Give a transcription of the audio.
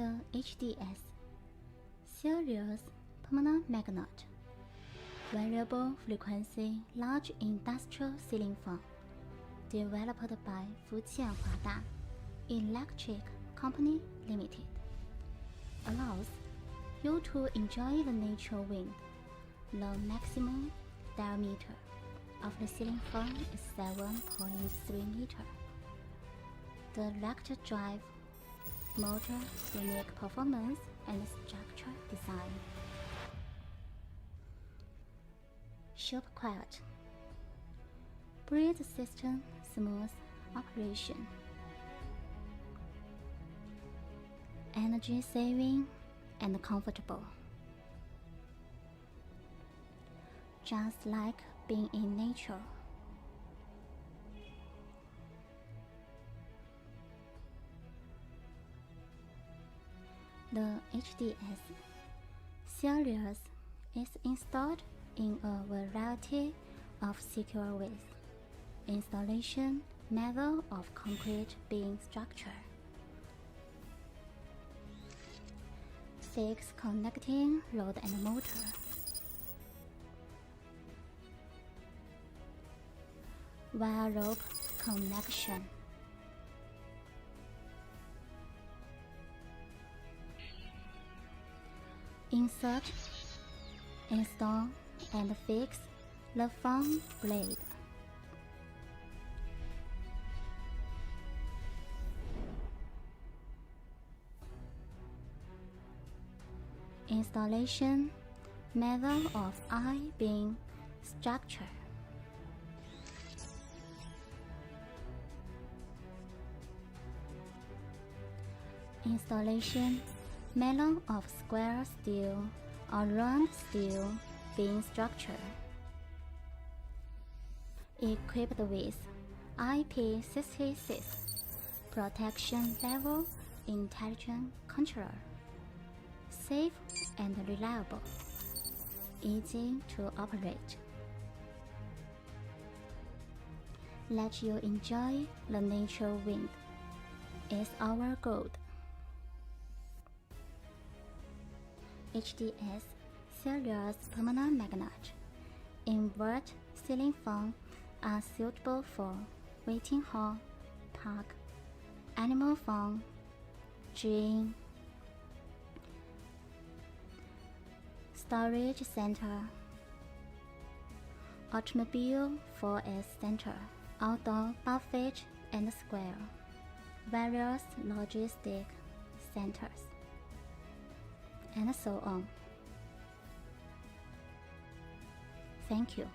The HDS Series Permanent Magnet Variable Frequency Large Industrial Ceiling Fan developed by Fujian Huada Electric Company Limited allows you to enjoy the natural wind. The maximum diameter of the ceiling fan is 7.3 meters. The electric drive motor, unique performance and structure design. Shop quiet. Breeze system smooth operation. Energy saving and comfortable. Just like being in nature. The HDS series is installed in a variety of secure ways. Installation method of concrete beam structure. Fixed connecting rod and motor. Wire rope connection. Insert, install, and fix the fan blade. Installation method of I-beam structure. Installation method of square steel or round steel beam structure. Equipped with IP66 protection level intelligent controller. Safe and reliable. Easy to operate. Let you enjoy the natural wind is our goal. HDS Series Permanent Magnet invert ceiling fan are suitable for waiting hall, park, animal farm, gym, storage center, automobile for a center, outdoor buffet and square, various logistic centers, and so on. Thank you.